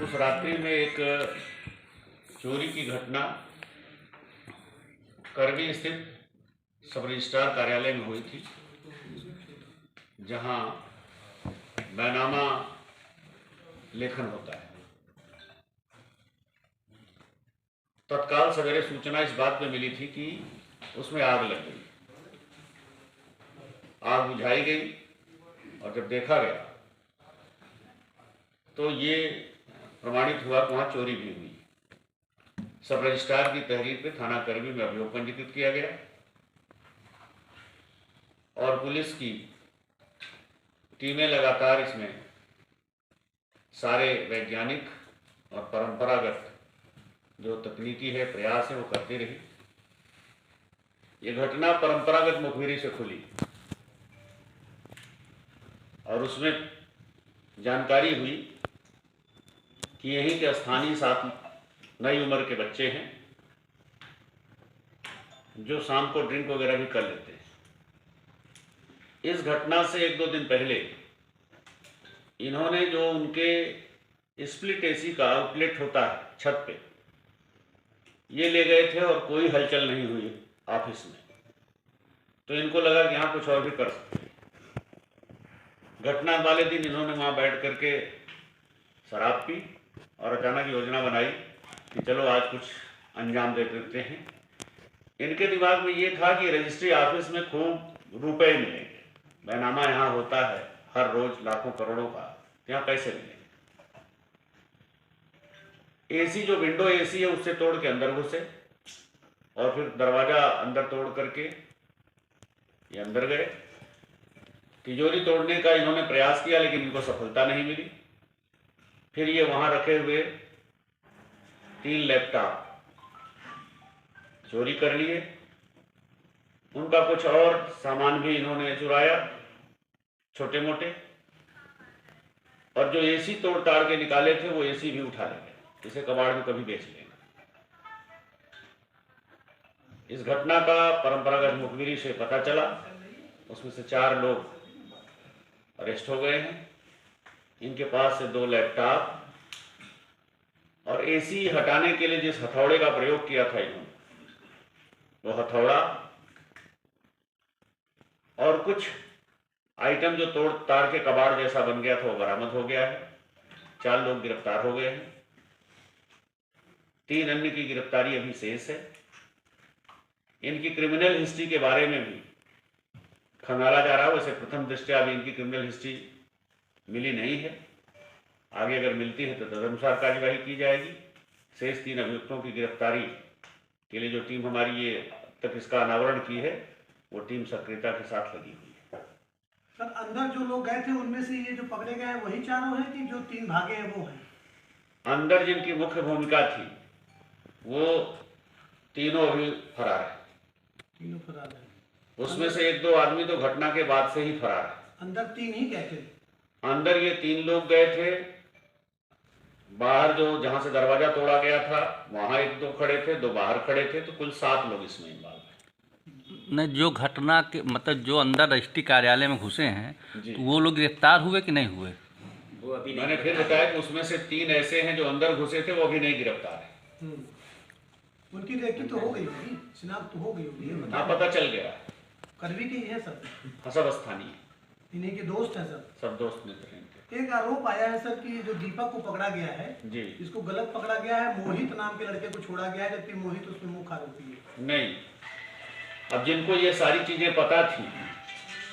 उस रात्रि में एक चोरी की घटना करवी स्थित सब रजिस्ट्रार कार्यालय में हुई थी, जहां बैनामा लेखन होता है। तत्काल सवेरे सूचना इस बात पे मिली थी कि उसमें आग लग गई। आग बुझाई गई और जब देखा गया तो ये प्रमाणित हुआ कि वहां चोरी भी हुई। सब रजिस्ट्रार की तहरीर पे थाना करवी में अभियोग पंजीकृत किया गया और पुलिस की टीमें लगातार इसमें सारे वैज्ञानिक और परंपरागत जो तकनीकी है प्रयास है वो करती रही। ये घटना परंपरागत मुखबिरी से खुली और उसमें जानकारी हुई कि यहीं के स्थानीय 7 नई उम्र के बच्चे हैं जो शाम को ड्रिंक वगैरह भी कर लेते हैं। इस घटना से 1-2 दिन पहले इन्होंने जो उनके स्प्लिट एसी का आउटलेट होता है छत पे, ये ले गए थे और कोई हलचल नहीं हुई ऑफिस में, तो इनको लगा कि यहाँ कुछ और भी कर सकते हैं। घटना वाले दिन इन्होंने वहाँ बैठ करके शराब पी और अचानक योजना बनाई कि चलो आज कुछ अंजाम दे देते हैं। इनके दिमाग में ये था कि रजिस्ट्री ऑफिस में खूब रुपए मिलेंगे, बैनामा यहाँ होता है हर रोज लाखों करोड़ों का, यहाँ पैसे मिलेंगे। एसी जो विंडो एसी है उससे तोड़ के अंदर घुसे और फिर दरवाजा अंदर तोड़ करके ये अंदर गए। तिजोरी तोड़ने का इन्होंने प्रयास किया लेकिन इनको सफलता नहीं मिली। फिर ये वहां रखे हुए 3 लैपटॉप चोरी कर लिए। उनका कुछ और सामान भी इन्होंने चुराया छोटे मोटे, और जो एसी तोड़ ताड़ के निकाले थे वो एसी भी उठा ले गए। इसे कबाड़ में कभी बेच लेंगे। इस घटना का परंपरागत मुखबिरी से पता चला, उसमें से 4 लोग अरेस्ट हो गए हैं। इनके पास से 2 लैपटॉप और एसी हटाने के लिए जिस हथौड़े का प्रयोग किया था इन्होंने, वो हथौड़ा और कुछ आइटम जो तोड़ ताड़ के कबाड़ जैसा बन गया था वो बरामद हो गया है। 4 लोग गिरफ्तार हो गए हैं। 3 अन्य की गिरफ्तारी अभी शेष है। इनकी क्रिमिनल हिस्ट्री के बारे में भी खंगाला जा रहा है। वैसे प्रथम दृष्टया अभी इनकी क्रिमिनल हिस्ट्री मिली नहीं है, आगे अगर मिलती है तो तदनुसार कार्यवाही की जाएगी। शेष 3 अभियुक्तों की गिरफ्तारी के लिए जो टीम हमारी ये तक इसका अनावरण की है, वो टीम सक्रियता के साथ लगी हुई है। सर, अंदर जो लोग गए थे उनमें से ये जो पकड़े गए हैं वही 4 हैं कि जो 3 भागे हैं वो हैं? अंदर जिनकी मुख्य भूमिका थी वो तीनों अभी फरार है। तीनों फरार हैं। उसमें से 1-2 आदमी तो घटना के बाद से ही फरार है। अंदर 3 ही गए थे? अंदर ये 3 लोग गए थे। बाहर जो जहां से दरवाजा तोड़ा गया था वहां 1-2 खड़े थे, 2 बाहर खड़े थे, तो कुल 7 लोग इसमें इन्वॉल्व हैं। नहीं, जो घटना के मतलब जो अंदर रजिस्ट्री कार्यालय में घुसे हैं तो वो लोग गिरफ्तार हुए कि नहीं हुए? वो अभी मैंने फिर बताया कि उसमें से 3 ऐसे हैं जो अंदर घुसे थे, वो अभी नहीं गिरफ्तार है। उनकी रेकी तो हो गई होगी, शिनाख्त तो हो गई होगी। हाँ, पता चल गया। करवी के ही है सब? हाँ, सब स्थानीय, इन्हीं के दोस्त हैं सर? सब दोस्त मित्र हैं इनके। एक आरोप आया है सर कि जो दीपक को पकड़ा गया है जी, इसको गलत पकड़ा गया है, मोहित नाम के लड़के को छोड़ा गया है, जबकि मोहित उसमें मुख्य आरोपी है। नहीं, अब जिनको ये सारी चीजें पता थी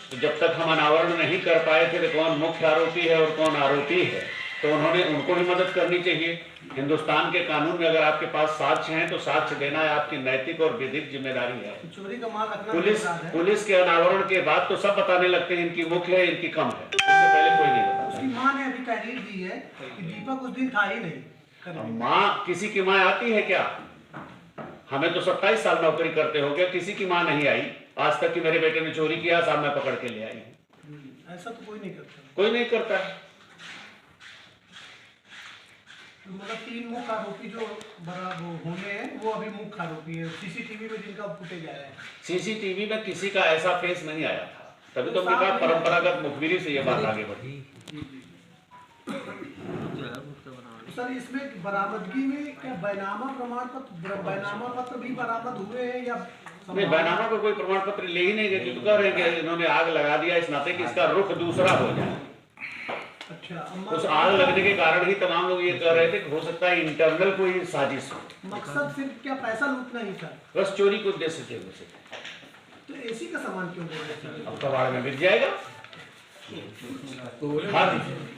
तो जब तक हम अनावरण नहीं कर पाए थे कि कौन मुख्य आरोपी है और कौन आरोपी है, तो उनको भी मदद करनी चाहिए। हिंदुस्तान के कानून में अगर आपके पास साक्ष्य हैं तो साक्ष्य देना है आपकी नैतिक और विधिक जिम्मेदारी है। चोरी का माल रखना पुलिस के अनावरण के बाद तो सब बताने लगते हैं इनकी मुख्य है, इनकी कम है, उससे पहले कोई नहीं बताता। उसकी मां ने अभी तहरीर दी है कि दीपक उस दिन था ही नहीं। माँ, किसी की माँ आती है क्या? हमें तो 27 साल नौकरी करते हो गया, किसी की माँ नहीं आई आज तक कि मेरे बेटे ने चोरी किया, साहब मैं पकड़ के ले आई हूँ। ऐसा तो कोई नहीं करता। कोई नहीं करता है। मतलब 3 मुख्य आरोपी जो होने हैं वो अभी मुख्य आरोपी है। सीसीटीवी में जिनका फुटेज आया है, सीसीटीवी में किसी का ऐसा फेस नहीं आया था, तभी तो हमने कहा परंपरागत मुखबिरी से ये बात आगे बढ़ी। सर इसमें बरामदगी में क्या बैनामा प्रमाण पत्र, बैनामा पत्र भी बरामद हुए हैं या नहीं, बैनामा का कोई प्रमाण पत्र ले ही नहीं गए, तो कह रहे हैं कि इन्होंने आग लगा दिया इस नाते कि इसका रुख दूसरा हो जाए। अच्छा, उस आग लगने के कारण ही तमाम लोग ये कह रहे थे कि हो सकता है इंटरनल कोई साजिश हो। मकसद सिर्फ क्या पैसा लूटना ही था? बस चोरी को उद्देश्य से हो सकता है। तो एसी का सामान क्यों दे रहे थे? अब कबाड़ में बिक जाएगा।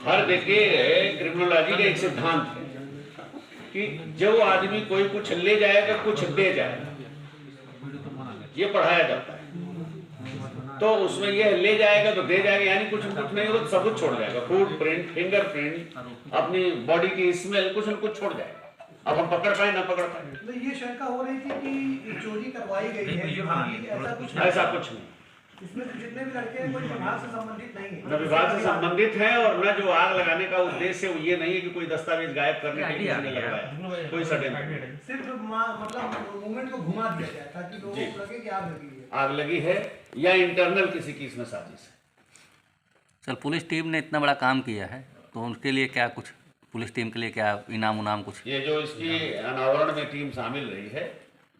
हर देखिए क्रिमिनोलॉजी का एक सिद्धांत है कि जो आदमी कोई कुछ ले जाएगा कुछ दे जाएगा, ये पढ़ाया जाता है। तो उसमें ये ले जाएगा तो दे जाएगा, यानी कुछ नहीं होगा तो सबूत छोड़ जाएगा, फुटप्रिंट, फिंगरप्रिंट, अपनी बॉडी की स्मेल, कुछ न कुछ छोड़ जाएगा। अब हम पकड़ पाए ना पकड़ पाए। तो ये शंका हो रही थी कि चोरी करवाई गई है, ऐसा कुछ नहीं। इसमें तो जितने भी लड़के हैं कोई विभाग से संबंधित नहीं है, न विभाग से संबंधित है और न जो आग लगाने का उद्देश्य ये नहीं है कि कोई दस्तावेज गायब करने के लिए किसी ने लगाया, कोई षड्यंत्र। सिर्फ मतलब मूवमेंट को घुमा दिया गया ताकि लोगों को लगे कि आग लगी है। आग लगी है या इंटरनल किसी की इसमें साजिश है। सर पुलिस टीम ने इतना बड़ा काम किया है तो उनके लिए क्या कुछ, पुलिस टीम के लिए क्या इनाम उनाम कुछ? ये जो इसकी अनावरण में टीम शामिल रही है,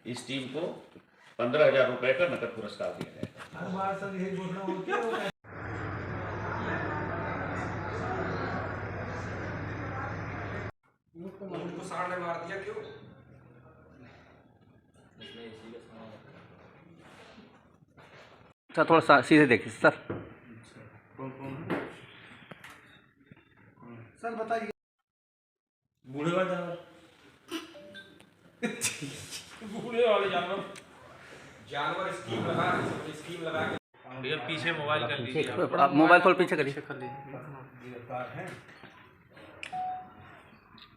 इस टीम को 15,000 रुपए का नकद पुरस्कार दिया गया। हर बार सब यही घोषणा होती है। उनको साड़ ने मार दिया क्यों? सर थोड़ा सा सीधे देखिए सर। सर बताइए। बूढ़े वाले जानवर बूढ़े वाले जानवर स्कीम लगा के भैया पीछे मोबाइल कर लीजिए आप मोबाइल थोड़ा पीछे करिए। गिरफ्तार हैं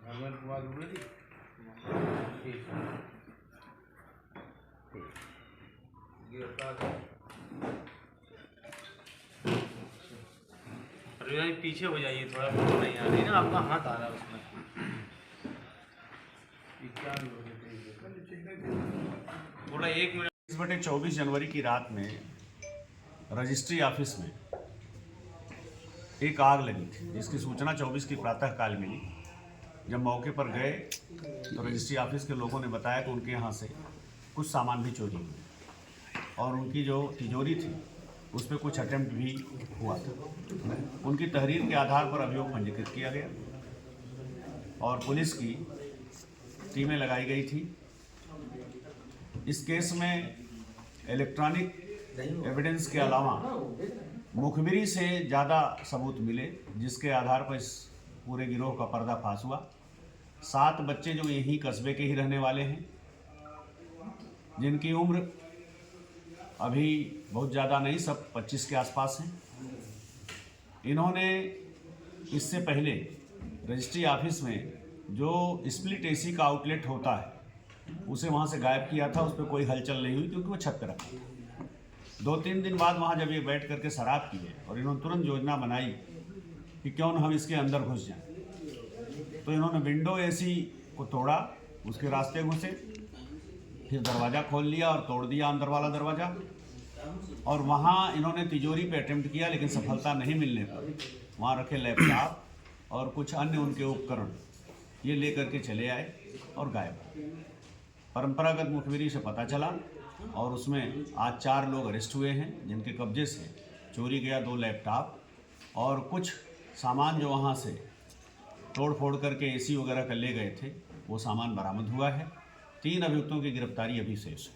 भगवान कुमार गुरुजी गिरफ्तार है। भैया पीछे हो जाइए थोड़ा, फोटो नहीं आ रही ना, आपका हाथ आ रहा है उसमें। थोड़ा 1 मिनट। 24 जनवरी की रात में रजिस्ट्री ऑफिस में एक आग लगी थी, जिसकी सूचना 24 की प्रातः काल मिली। जब मौके पर गए तो रजिस्ट्री ऑफिस के लोगों ने बताया कि उनके यहाँ से कुछ सामान भी चोरी हुए और उनकी जो तिजोरी थी उस पर कुछ अटेम्प्ट भी हुआ था। उनकी तहरीर के आधार पर अभियोग पंजीकृत किया गया और पुलिस की टीमें लगाई गई थी। इस केस में इलेक्ट्रॉनिक एविडेंस के अलावा मुखबिरी से ज़्यादा सबूत मिले, जिसके आधार पर इस पूरे गिरोह का पर्दाफाश हुआ। 7 बच्चे जो यहीं कस्बे के ही रहने वाले हैं, जिनकी उम्र अभी बहुत ज़्यादा नहीं, सब 25 के आसपास हैं। इन्होंने इससे पहले रजिस्ट्री ऑफिस में जो स्प्लिट एसी का आउटलेट होता है उसे वहाँ से गायब किया था। उस पर कोई हलचल नहीं हुई क्योंकि वो छत पर रखा था। 2-3 दिन बाद वहाँ जब ये बैठ करके शराब पिए और इन्होंने तुरंत योजना बनाई कि क्यों न हम इसके अंदर घुस जाएं, तो इन्होंने विंडो एसी को तोड़ा, उसके रास्ते घुसे, फिर दरवाज़ा खोल लिया और तोड़ दिया अंदर वाला दरवाज़ा, और वहाँ इन्होंने तिजोरी पे अटेम्प्ट किया, लेकिन सफलता नहीं मिलने पर वहाँ रखे लैपटॉप और कुछ अन्य उनके उपकरण ये ले करके चले आए और गायब। परंपरागत मुखबिरी से पता चला और उसमें आज 4 लोग अरेस्ट हुए हैं, जिनके कब्जे से चोरी गया 2 लैपटॉप और कुछ सामान जो वहाँ से तोड़ फोड़ करके एसी वगैरह का ले गए थे, वो सामान बरामद हुआ है। 3 अभियुक्तों की गिरफ्तारी अभी शेष है।